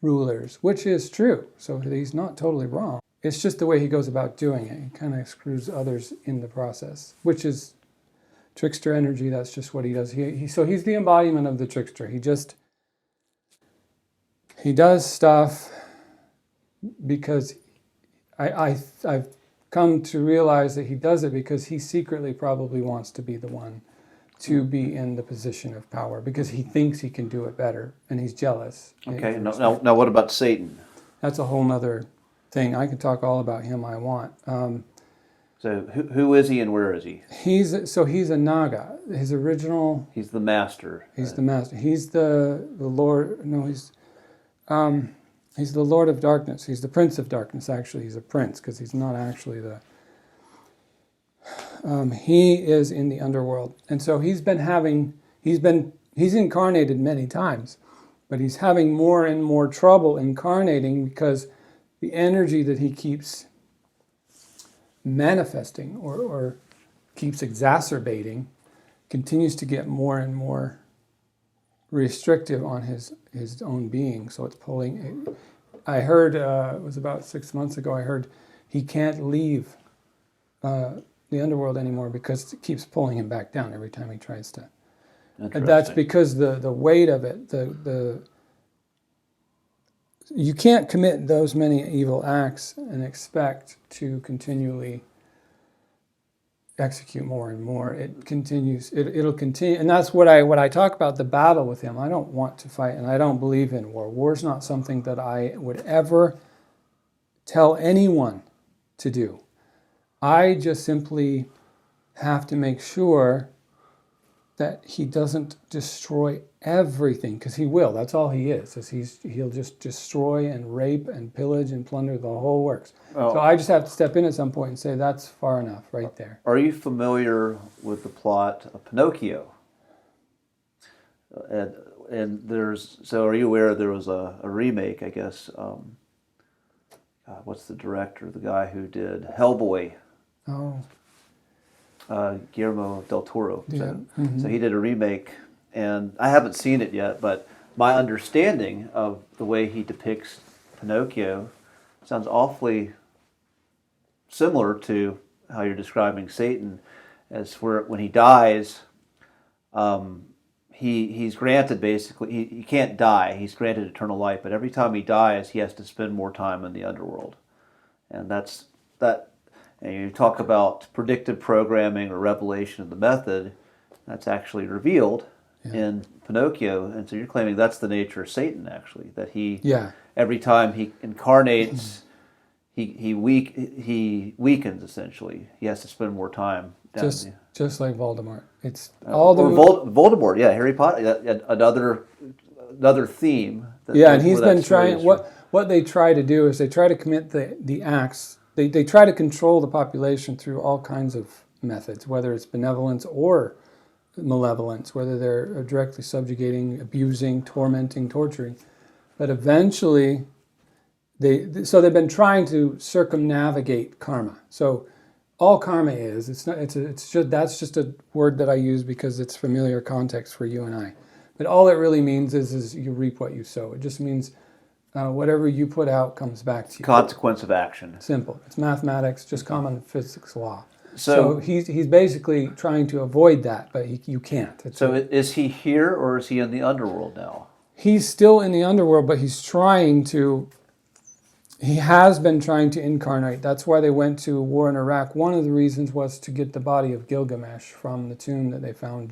rulers, which is true. So he's not totally wrong. It's just the way he goes about doing it. He kind of screws others in the process, which is trickster energy. That's just what he does. So he's the embodiment of the trickster. He does stuff because I've come to realize that he does it because he secretly probably wants to be the one to be in the position of power, because he thinks he can do it better and he's jealous. Okay, now what about Satan? That's a whole nother thing. I can talk all about him I want. So who is he and where is he? He's a Naga. His original. He's the master. He's the master. He's the Lord. No, he's the Lord of Darkness. He's the Prince of Darkness. Actually, he's a prince because he's not actually the. He is in the underworld, and so he's incarnated many times, but he's having more and more trouble incarnating because the energy that he keeps manifesting or keeps exacerbating continues to get more and more restrictive on his own being. So it's pulling. I heard it was about 6 months ago. I heard he can't leave the underworld anymore because it keeps pulling him back down every time he tries to. And that's because the weight of it. You can't commit those many evil acts and expect to continually execute more and more. It continues. It'll continue, and that's what I talk about, the battle with him. I don't want to fight, and I don't believe in war. War's not something that I would ever tell anyone to do. I just simply have to make sure that he doesn't destroy everything, because he will. That's all he is he'll just destroy and rape and pillage and plunder the whole works. So I just have to step in at some point and say that's far enough right there. Are you familiar with the plot of Pinocchio? And are you aware there was a remake, I guess? What's the director? The guy who did Hellboy. Oh. Guillermo del Toro. Yeah. So he did a remake, and I haven't seen it yet, but my understanding of the way he depicts Pinocchio sounds awfully similar to how you're describing Satan, as when he dies, he's granted basically, he can't die, he's granted eternal life, but every time he dies, he has to spend more time in the underworld. And that. And you talk about predictive programming or revelation of the method, that's actually revealed in Pinocchio. And so you're claiming that's the nature of Satan, actually, that every time he incarnates, he weakens, essentially. He has to spend more time down just like Voldemort. It's Voldemort, Harry Potter, another theme. And he's been trying, what they try to do is they try to commit the acts. They try to control the population through all kinds of methods, whether it's benevolence or malevolence, whether they're directly subjugating, abusing, tormenting, torturing. But eventually, they've been trying to circumnavigate karma. So all karma is, that's just a word that I use because it's familiar context for you and I. But all it really means is you reap what you sow. It just means whatever you put out comes back to you. Consequence of action. Simple. It's mathematics, just common physics law. So he's basically trying to avoid that, but you can't. Is he here or is he in the underworld now? He's still in the underworld, but he has been trying to incarnate. That's why they went to war in Iraq. One of the reasons was to get the body of Gilgamesh from the tomb that they found.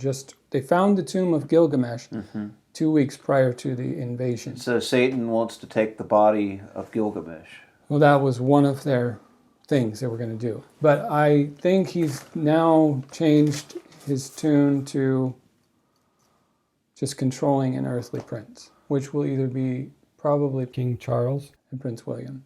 They found the tomb of Gilgamesh 2 weeks prior to the invasion. So Satan wants to take the body of Gilgamesh. Well, that was one of their things they were going to do. But I think he's now changed his tune to just controlling an earthly prince, which will either be probably King Charles and Prince William.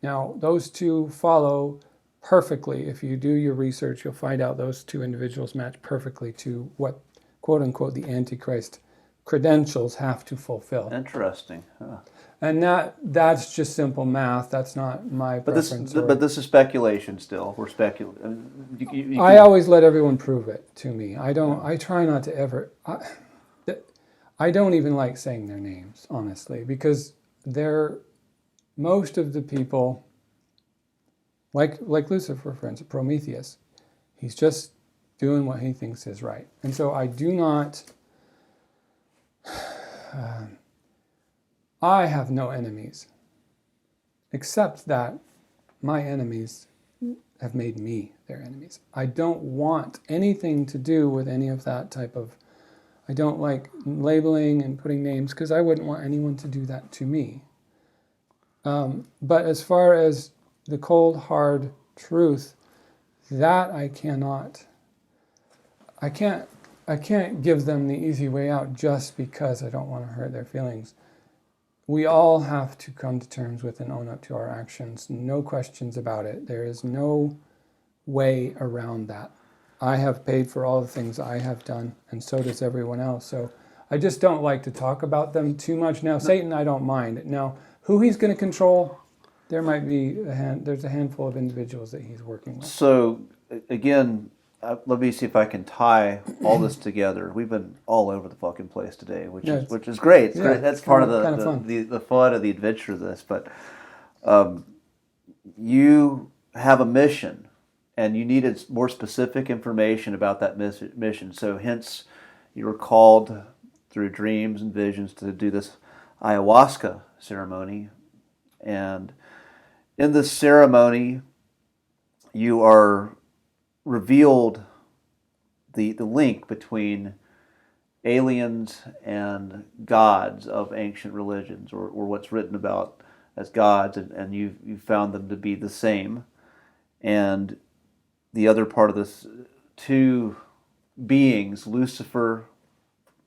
Now, those two follow perfectly. If you do your research, you'll find out those two individuals match perfectly to what, quote unquote, the Antichrist credentials have to fulfill. Interesting. Huh. And that's just simple math. That's not my preference. But this is speculation still. We're speculating. I always let everyone prove it to me. I try not to ever... I don't even like saying their names, honestly, because most of the people, like Lucifer, for instance, Prometheus, he's just doing what he thinks is right. And so I do not... I have no enemies, except that my enemies have made me their enemies. I don't want anything to do with any of that type of... I don't like labeling and putting names because I wouldn't want anyone to do that to me. But as far as the cold, hard truth, that I can't give them the easy way out just because I don't want to hurt their feelings. We all have to come to terms with and own up to our actions. No questions about it. There is no way around that. I have paid for all the things I have done, and so does everyone else. So I just don't like to talk about them too much. Now, Satan, I don't mind. Now, who he's going to control, there might be there's a handful of individuals that he's working with. So, again, let me see if I can tie all this together. We've been all over the fucking place today, which is great. It's great. That's part of the fun of the adventure of this. But you have a mission, and you needed more specific information about that mission. So hence, you were called through dreams and visions to do this ayahuasca ceremony. And in this ceremony, you are revealed the link between aliens and gods of ancient religions, or what's written about as gods, and you found them to be the same. And the other part of this, two beings, Lucifer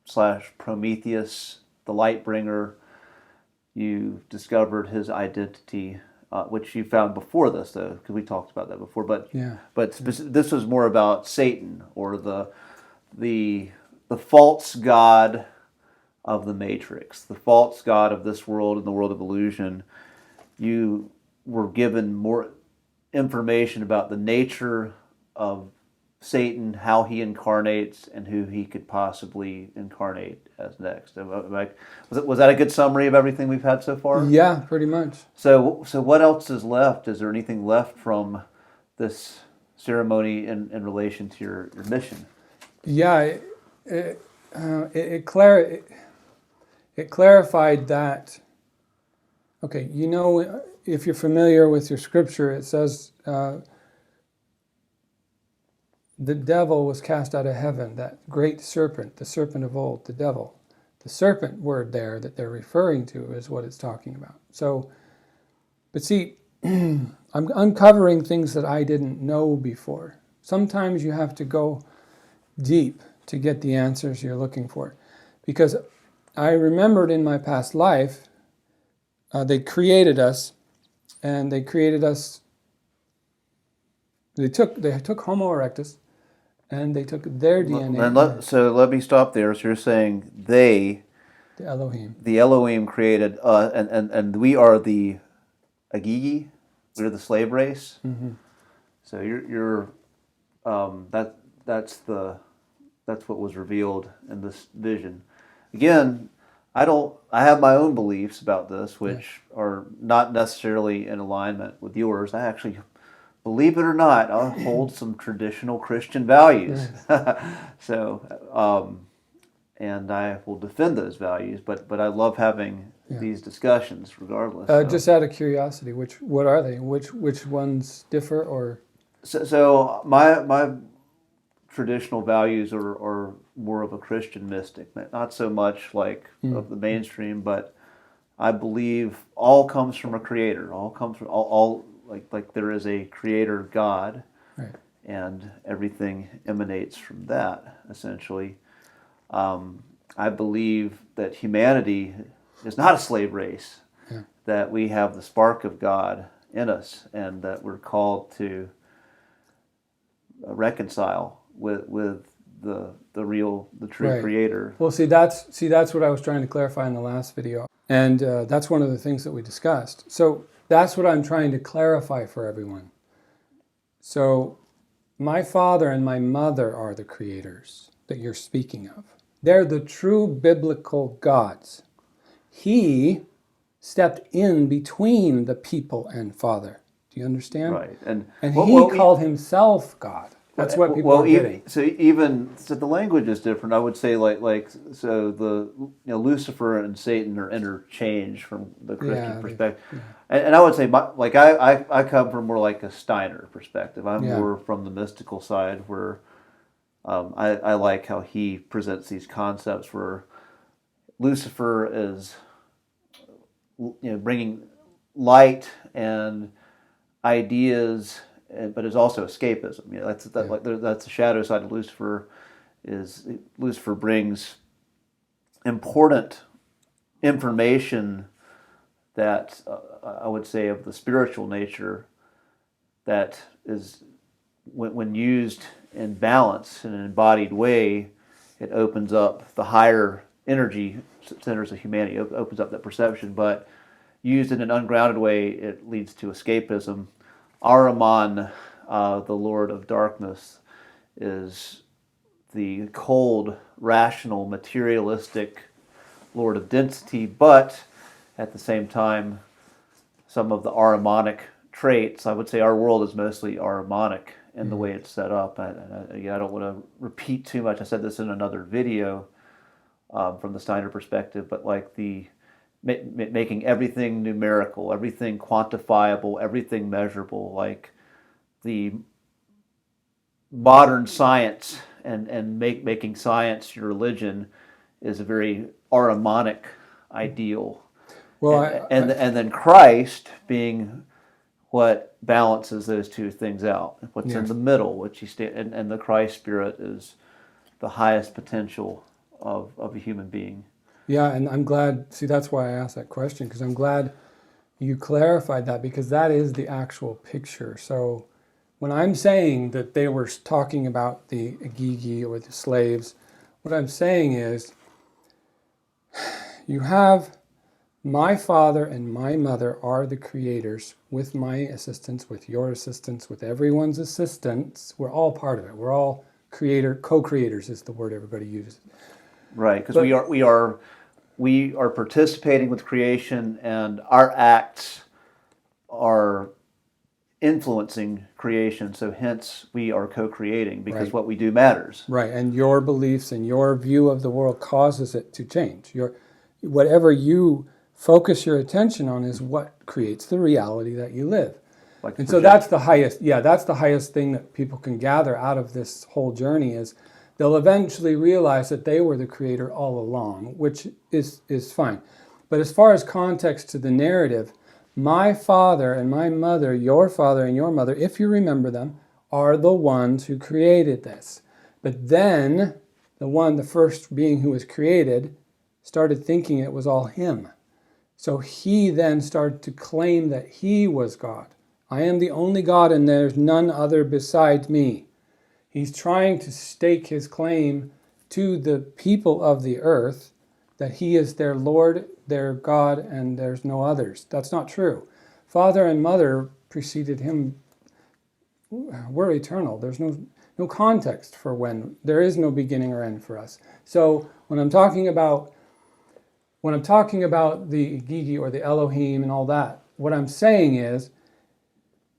/ Prometheus, the light bringer. You discovered his identity, which you found before this, though, because we talked about that before. But this was more about Satan, or the false god of the Matrix, the false god of this world and the world of illusion. You were given more information about the nature of Satan, how he incarnates, and who he could possibly incarnate as next. Was that a good summary of everything we've had so far? Yeah, pretty much. So what else is left? Is there anything left from this ceremony in relation to your mission? Yeah, it clarified that. Okay, if you're familiar with your scripture, it says the devil was cast out of heaven, that great serpent, the serpent of old, the devil. The serpent word there that they're referring to is what it's talking about. So, but see, I'm uncovering things that I didn't know before. Sometimes you have to go deep to get the answers you're looking for. Because I remembered in my past life, they created us, and they created us. They took Homo erectus, and they took their DNA. So let me stop there. So you're saying the Elohim created, and we are the Agigi, we're the slave race. Mm-hmm. So you're that's what was revealed in this vision. Again, I have my own beliefs about this, which are not necessarily in alignment with yours. I actually, believe it or not, I hold some traditional Christian values. So, and I will defend those values, but I love having these discussions regardless. Just out of curiosity, what are they? Which ones differ, or? So my traditional values are more of a Christian mystic, not so much like of the mainstream, but I believe all comes from a creator. All comes from all like there is a creator God, right, and everything emanates from that, essentially. I believe that humanity is not a slave race, that we have the spark of God in us, and that we're called to reconcile with the true right, creator. Well, that's what I was trying to clarify in the last video, and that's one of the things that we discussed. So that's what I'm trying to clarify for everyone. So my father and my mother are the creators that you're speaking of. They're the true biblical gods. He stepped in between the people and Father. Do you understand? Right, and he called himself God. That's what people are getting. So the language is different. I would say Lucifer and Satan are interchanged from the Christian perspective, and I would say I come from more like a Steiner perspective. I'm more from the mystical side, where I like how he presents these concepts where Lucifer is bringing light and ideas, but is also escapism. That's the shadow side of Lucifer. Lucifer brings important information that I would say of the spiritual nature, that is, when used in balance in an embodied way, it opens up the higher energy centers of humanity. It opens up that perception, but used in an ungrounded way, it leads to escapism. Ahriman, the Lord of Darkness, is the cold, rational, materialistic Lord of Density, but at the same time, some of the Ahrimanic traits. I would say our world is mostly Ahrimanic in the way it's set up. I don't want to repeat too much. I said this in another video from the Steiner perspective, but like the making everything numerical, everything quantifiable, everything measurable, like the modern science and making science your religion is a very Ahrimanic ideal. Well, and then Christ being what balances those two things out, what's in the middle, which and the Christ spirit is the highest potential of a human being. Yeah, and I'm glad, see, that's why I asked that question, because I'm glad you clarified that, because that is the actual picture. So when I'm saying that they were talking about the Agigi or the slaves, what I'm saying is you have my father and my mother are the creators with my assistance, with your assistance, with everyone's assistance. We're all part of it. We're all co-creators is the word everybody uses. Right, because we are participating with creation, and our acts are influencing creation. So hence we are co-creating, because Right. what we do matters. Right, and your beliefs and your view of the world causes it to change. Whatever you focus your attention on is what creates the reality that you live. Like And so that's the highest, that's the highest thing that people can gather out of this whole journey is they'll eventually realize that they were the creator all along, which is fine. But as far as context to the narrative, my father and my mother, your father and your mother, if you remember them, are the ones who created this. But then the first being who was created, started thinking it was all him. So he then started to claim that he was God. I am the only God and there's none other besides me. He's trying to stake his claim to the people of the earth that he is their Lord, their God, and there's no others. That's not true. Father and mother preceded him. We're eternal. There's no context for when. There is no beginning or end for us. So when I'm talking about the Gigi or the Elohim and all that, what I'm saying is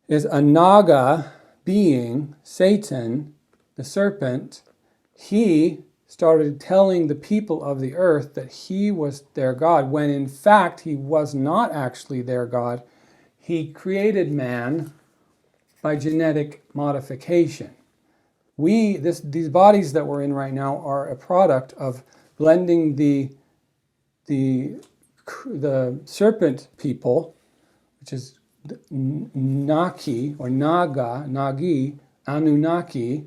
a Naga being, Satan, the serpent, he started telling the people of the earth that he was their God, when in fact he was not actually their God. He created man by genetic modification. These bodies that we're in right now are a product of blending the serpent people, which is Naki or Naga, Nagi, Anunnaki.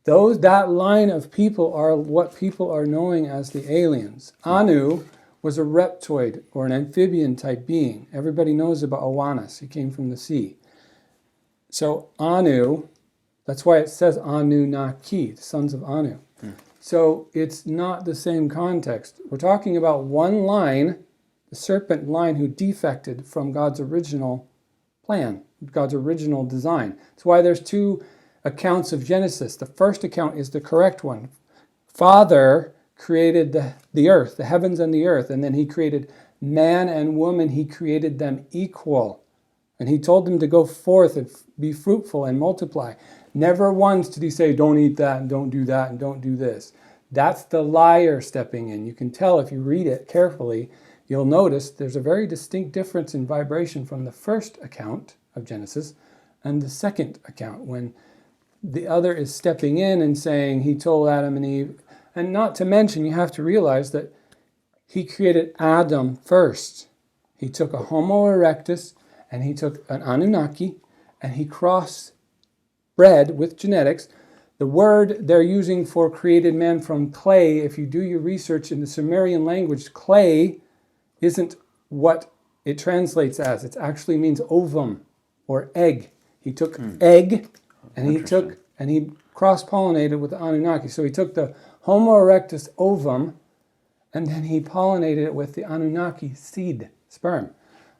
That line of people are what people are knowing as the aliens. Anu was a reptoid or an amphibian type being. Everybody knows about Awanas. He came from the sea. So Anu, that's why it says Anunnaki, the sons of Anu. So it's not the same context. We're talking about one line, the serpent line, who defected from God's original plan, God's original design. That's why there's two accounts of Genesis. The first account is the correct one. Father created the earth, the heavens and the earth, and then he created man and woman. He created them equal. And he told them to go forth and be fruitful and multiply. Never once did he say, don't eat that and don't do that and don't do this. That's the liar stepping in. You can tell if you read it carefully, you'll notice there's a very distinct difference in vibration from the first account of Genesis and the second account, when the other is stepping in and saying he told Adam and Eve. And not to mention, you have to realize that he created Adam first. He took a Homo erectus and he took an Anunnaki and he crossbred with genetics. The word they're using for created man from clay, if you do your research in the Sumerian language, clay isn't what it translates as. It actually means ovum or egg. He took egg and he cross-pollinated with the Anunnaki. So he took the Homo erectus ovum and then he pollinated it with the Anunnaki seed, sperm.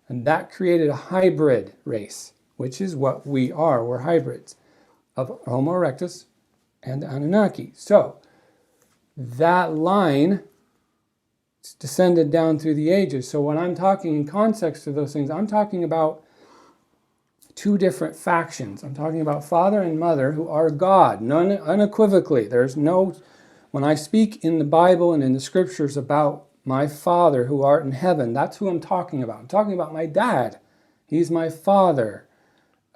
And that created a hybrid race, which is what we are. We're hybrids of Homo erectus and Anunnaki. So that line descended down through the ages. So when I'm talking in context of those things, I'm talking about two different factions. I'm talking about father and mother who are God, unequivocally. When I speak in the Bible and in the scriptures about my Father who art in heaven, that's who I'm talking about. I'm talking about my dad. He's my father.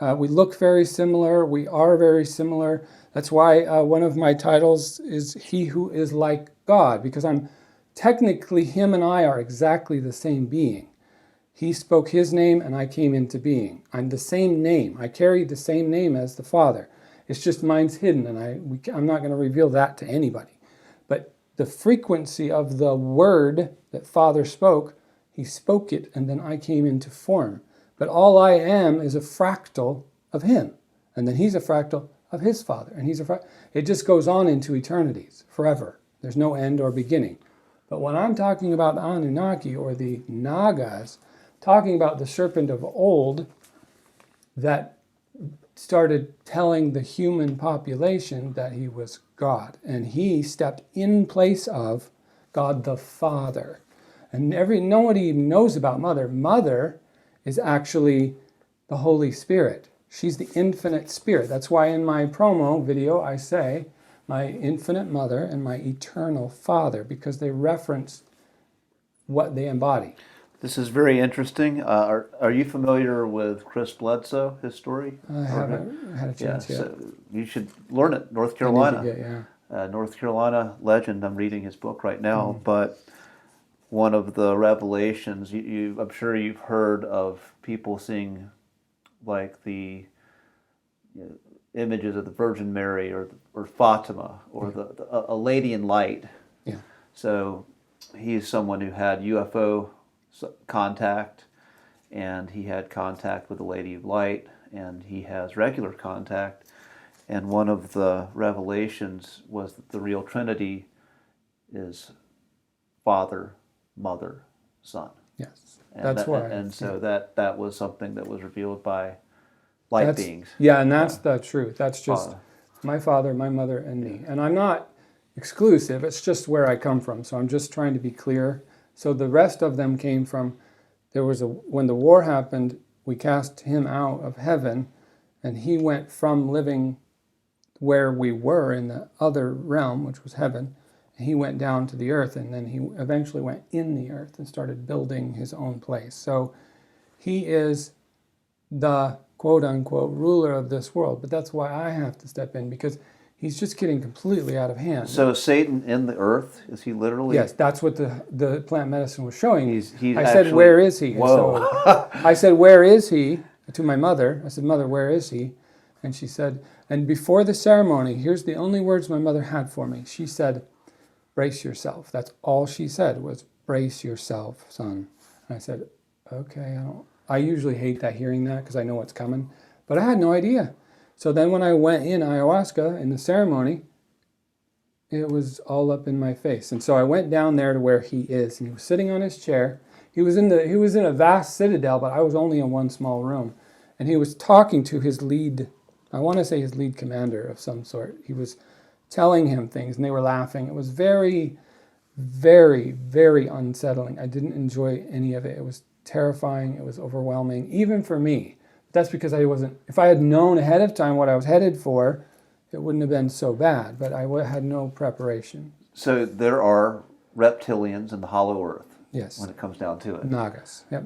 We look very similar. We are very similar. That's why one of my titles is He Who Is Like God, because technically him and I are exactly the same being. He spoke his name and I came into being. I'm the same name. I carry the same name as the Father. It's just mine's hidden, and I'm not going to reveal that to anybody. But the frequency of the word that Father spoke, he spoke it, and then I came into form. But all I am is a fractal of him. And then he's a fractal of his Father. And it just goes on into eternities, forever. There's no end or beginning. But when I'm talking about the Anunnaki or the Nagas, talking about the serpent of old that started telling the human population that he was God. And he stepped in place of God the Father. And nobody even knows about Mother. Mother is actually the Holy Spirit. She's the infinite spirit. That's why in my promo video I say my infinite mother and my eternal father, because they reference what they embody. This is very interesting. Are you familiar with Chris Bledsoe, his story? I haven't had a chance yet. So you should learn it. North Carolina. I need to get, North Carolina legend. I'm reading his book right now, but one of the revelations, I'm sure you've heard of people seeing like the images of the Virgin Mary or Fatima or a lady in light. Yeah. So he's someone who had UFO contact, and he had contact with the Lady of Light, and he has regular contact. And one of the revelations was that the real Trinity is Father, Mother, Son. Yes. And that's why. And so that was something that was revealed by light beings. Yeah, and that's the truth. That's just my father, my mother, and me. And I'm not exclusive. It's just where I come from. So I'm just trying to be clear. So the rest of them came from, when the war happened, we cast him out of heaven, and he went from living where we were in the other realm, which was heaven, and he went down to the earth, and then he eventually went in the earth and started building his own place. So he is the quote-unquote ruler of this world, but that's why I have to step in, because he's just getting completely out of hand. So Satan in the earth, is he literally? Yes, that's what the plant medicine was showing. He's I said, where is he? Whoa. So I said, where is he? To my mother. I said, Mother, where is he? And she said, and before the ceremony, here's the only words my mother had for me. She said, brace yourself. That's all she said was, brace yourself, son. And I said, okay, I usually hate hearing that because I know what's coming. But I had no idea. So then when I went in ayahuasca in the ceremony, it was all up in my face. And so I went down there to where he is, and he was sitting on his chair. He was in a vast citadel, but I was only in one small room. And he was talking to his lead, I want to say his lead commander of some sort. He was telling him things, and they were laughing. It was very, very, very unsettling. I didn't enjoy any of it. It was terrifying. It was overwhelming, even for me. That's because if I had known ahead of time what I was headed for, it wouldn't have been so bad, but I had no preparation. So there are reptilians in the hollow earth. Yes. When it comes down to it. Nagas, yep.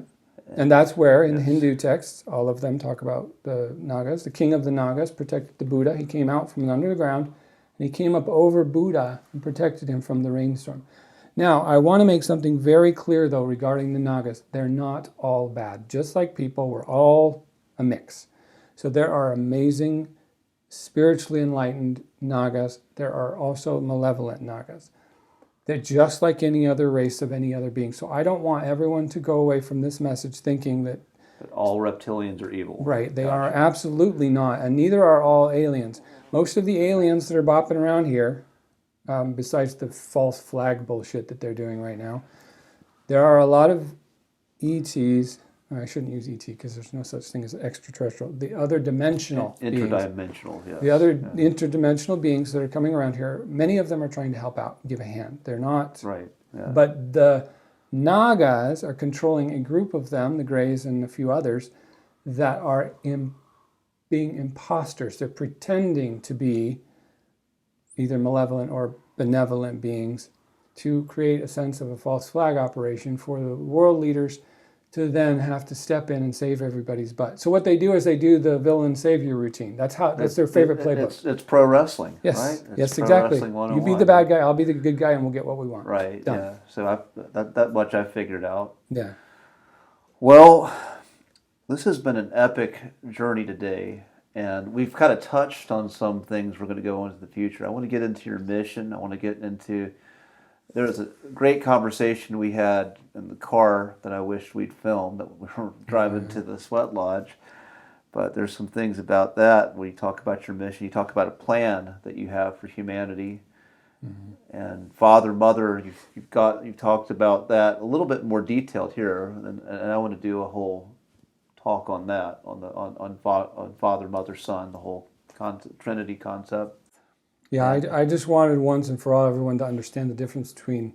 And that's where, in the Hindu texts, all of them talk about the Nagas. The king of the Nagas protected the Buddha. He came out from under the ground, and he came up over Buddha and protected him from the rainstorm. Now, I want to make something very clear, though, regarding the Nagas. They're not all bad. Just like people, we're all a mix. So there are amazing, spiritually enlightened Nagas. There are also malevolent Nagas. They're just like any other race of any other being. So I don't want everyone to go away from this message thinking that all reptilians are evil. Right. They are absolutely not. And neither are all aliens. Most of the aliens that are bopping around here, besides the false flag bullshit that they're doing right now, there are a lot of ETs. I shouldn't use ET because there's no such thing as extraterrestrial. The other dimensional interdimensional, yes. The other interdimensional beings that are coming around here, many of them are trying to help out, give a hand. They're not. Right. Yeah. But the Nagas are controlling a group of them, the Greys and a few others, that are being imposters. They're pretending to be either malevolent or benevolent beings to create a sense of a false flag operation for the world leaders to then have to step in and save everybody's butt. So what they do is they do the villain savior routine. That's their favorite playbook. It's pro wrestling, yes. right? Yes, exactly. You be the bad guy, I'll be the good guy, and we'll get what we want. Right. Done. Yeah. So that much I figured out. Yeah. Well, this has been an epic journey today, And we've kind of touched on some things we're going to go into the future. I want to get into your mission. I want to get into, there was a great conversation we had in the car that I wished we'd filmed, that we were driving to the sweat lodge. But there's some things about that where you talk about your mission. You talk about a plan that you have for humanity. And father, mother, you've talked about that a little bit more detailed here, and I want to do a whole talk on that, on father, mother, son, the whole Trinity concept. Yeah, I just wanted once and for all everyone to understand the difference between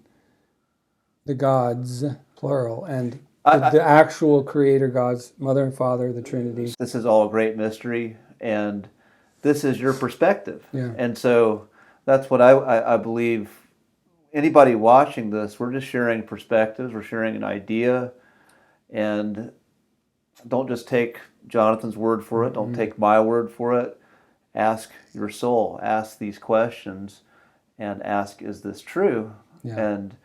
the gods, plural, and the actual creator gods, mother and father, the Trinity. This is all a great mystery, and this is your perspective. Yeah. And so that's what I believe. Anybody watching this, we're just sharing perspectives, we're sharing an idea, and don't just take Jonathan's word for it, don't take my word for it. Ask your soul, ask these questions, and ask, is this true? Yeah. And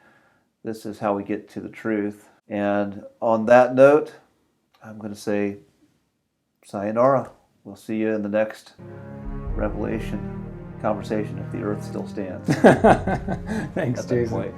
this is how we get to the truth. And on that note, I'm going to say sayonara. We'll see you in the next Revelation conversation if the earth still stands. Thanks, at that Jason. point.